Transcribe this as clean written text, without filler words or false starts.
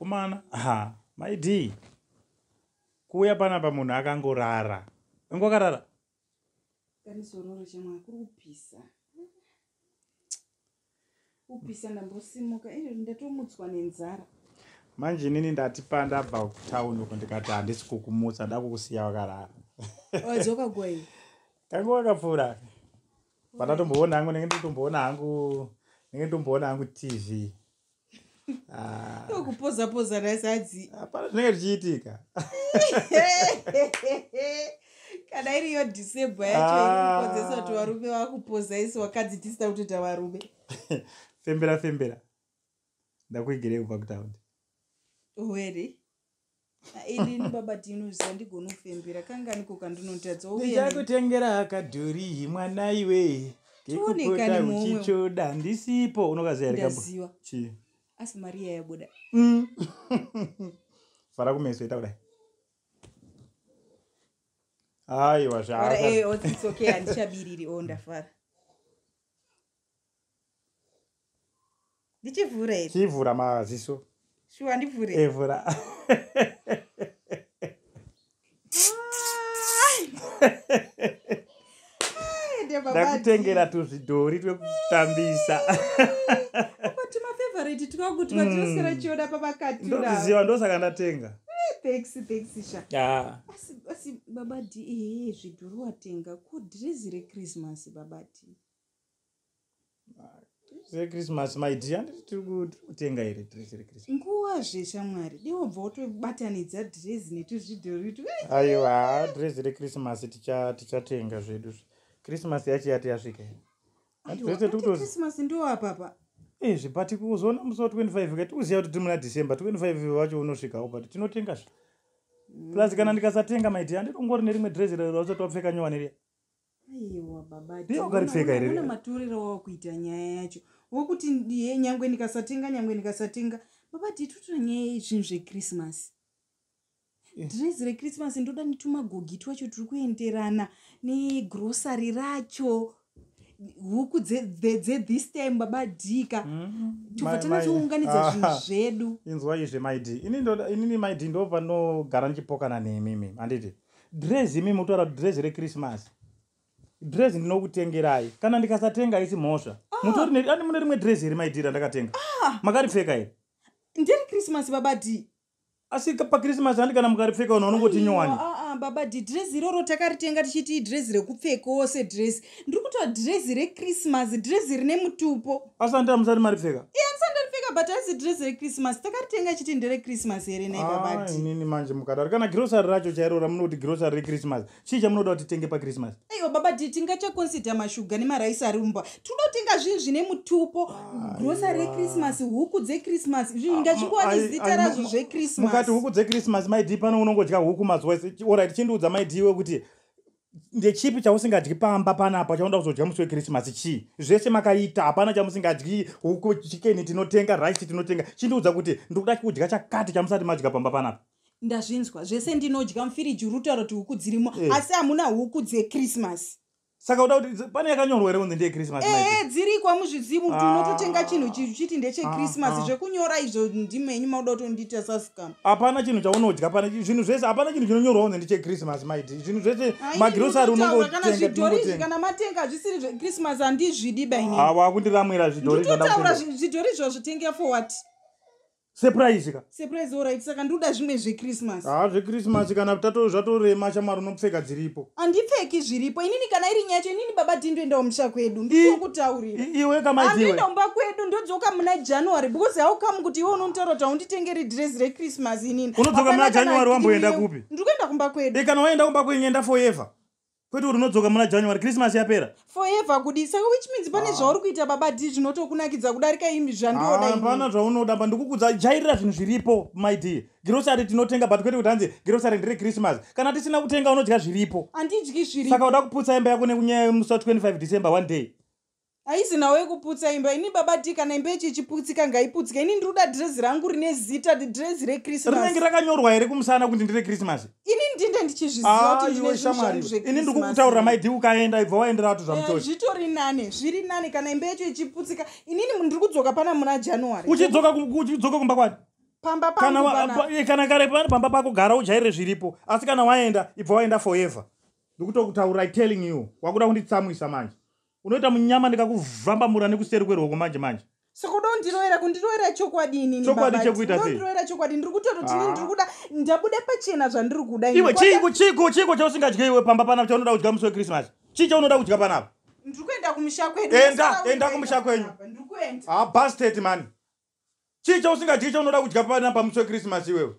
Komana. Ha, my D. Kuya panapa munhu akangorara. Ungokarara? Kanizororo chemwa kurupisa. Upisa ndambosimuka ndatomutswa nenzara. Manje inini ndati pandabva kutauni uko ndikati handisi kukumutsa ndakukusiya wakarara. Wadzoka gwai. Kangu wakapfuura. Patatomboona hangu ndenge ndomboona hangu TV. Kupoza nasadzi. Hapana zvinenge zvichiitika. Kana iriyo December yacho inokonzesa kuti varume vakupoza isi wakadzi tisina kutoita varume. Fembera. Ndakuigirei kubva kutaundi. Were. Ini baba tinoziva ndigona kufembera kanga niko kandinotadza uye ndichakutengera kadhuri mwana iwe ngekupota uchichoda ndisipo unokaziya ndaziva chi asi Maria yabuda fara kumeso ita kudai aiwa it's okay handichabiriri ndafara ndichivhura here chivhura maziso shuwa ndivhure vhura ndakutengera tuzvidhori twekutambisa mafavorite twakuti vatinosera chioda papakati ndoziva ndosaka ndatenga thanks sha asi babadi zvidhori watenga kudhirezi reChristmas babadi Christmas my dear tiri kutenga here dress reChristmas nguva zveshamwari diwobva wotobatanidza dress netuzvidhori aiwa dress reChristmas tichatenga zvedu Christmas yacho yati yasvika Christmas ndo apapa zvipati kuzoona musi wa25 kati uziva kuti tiri muna December 25 wacho unosvikawo but tinotenga zve plus kana ndikasatenga my dear nditongori nerimwe dress rausati wapfeka nyowani riya aiwa baba ndiyokaripfeka here una maturiro wakuita nyaya yacho wokuti nyangwe ndikasatenga baba titutora nyaya yezvinhu zveChristmas dress reChristmas ndoda nitumagogi twacho turi kuenderana negrosari racho huku this time baba dhika tobva tanazounganidza zvinhu zvedu inzwa izve maidi inini maidi ndo panogara ndichipokana nemimi handiti dress imimi mutoara dress reChristmas dress ndinokutengerai kana ndikasatenga isi mhosva mutori ani mune rimwe dress here maidhira ndakatenga makaripfeka here ndiri Christmas baba d asi paChristmas handi kana mukaripfeka unongoti nyowani baba d dress iroro takaritenga tichiti dress rekupfekawo sedress ndiri kutora dress reChristmas dress rine mutupo asi handira musati maripfeka andisandaripfeka but asi dress reChristmas takaritenga chiti ndereChristmas here nai baba d inini manje mukadaro kana grosari racho chairo ramunoti grosari reChristmas chii chamunoda kuti titenge paChristmas aiwa baba d tingachakonsida mashuga nemaraisi ari mumba tinotenga zvinhu zvine mutupo grosari reChristmas huku dzeChristmas zvinhu ngazvikuwani zita razvo zveChristmas mukati huku dzeChristmas maidhi pano unongodya huku mazuva ese orit chindiudza maidhiwe kuti ndechipi chausingadyi pamba panapa chaunoda kuzodya musi weChristmas chii zvese makaita hapana chamusingadyi huku chikeni tinotenga raisi tinotenga chindiudza kuti ndikuda kudya chakati chamusati madya pamba panapa ndazvinzwa zvese ndinodya mufiriji uri kutaura kuti huku dzirimo asi hamuna huku dzeChristmas saka uda kuti pane yakanyorwa here kunzi ndeyeChristmas dzirikwa muzvizimu kuti unototenga chinhu chichiti ndecheChristmas zvekunyora izvo ndimenyu mauda kutondiita sasikama hapana chinhu chaunodya pana zvinhu zvese hapana chinhu chinonyorwa kunzi ndecheChristmas maiti zvinhu zvese magrosari unongotenga zvidhori kana matenga zvisiri zveChristmas handizvidi baini wakundiramwira zvidhori nditotaura zvidhori izvo zvitenge for what surprise alright saka ndoda zvimwe zveChristmas zveChristmas kana zvatorema chamari unopfeka dziripo handipfeki zviripo inini kana iri nyacho inini baba tindoendawo musha kwedu ndikokutaurira iwe kamaitiwe umba kwedu ndodzoka muna January because haukamu kuti iwe unontaura kuti haunditengeri dress reChristmas inini unodzoka muna January wamboenda kupi ndiri kuenda kumba kwedu kana waenda kumba kwenyu enda forever kwete uri unodzoka muna January Christmas yapera forever kudi saka which means pane zvauri kuita baba d zvinotokunakidza kudarika imi zvandioda hapana zvaunoda pa ndikukudza jairira zvinhu zviripo my dear grocery tinotenga but kwete kuti hanzi grocery ndire Christmas kana tisina kutenga unodya zviripo handidyi zviripo saka uda kuputsa imba yako nekunyaya yemusi 25 December one day haisi nawo yekuputsa imba ini baba d kana imba ichi ichiputsika ngaiputsika ini ndiri kuda dhirezi rangu rine zita dhirezi reChristmas rinenge rakanyorwa here kumusana kuti ndire Christmas ini ndinde ndichizviziva kuti iwe shamwari ini ndiri kukutaurira maidhi ukaenda ibva waendera watu zvamutoshi zvitori nane zviri nane kana imba yacho ichiputsika inini ndiri kudzoka pana muna January uchidzoka kumba kwani pamba pangu kana kare pamba pako gara ujaire zviripo asi kana waenda ibva waenda forever ndikutokutaura telling you wakuda kunditsamwisa manje unoita munyama ndikakuvhambamura nekuseri kweruoko manje sekuda kundiroera chokwadi chokwadi chekuita sei ndiri kutoti ndiri kuda ndabuda pachena zvandiri kuda iwe chiko chausingadyi iwe pamba panapa chaunoda kudya musi weChristmas chii chaunoda kudya panapa ndiri kuenda kumusha kwedu enda kumusha kwenyu bastard man chii chausingadyi chaunoda kudya panapa musi weChristmas iwewe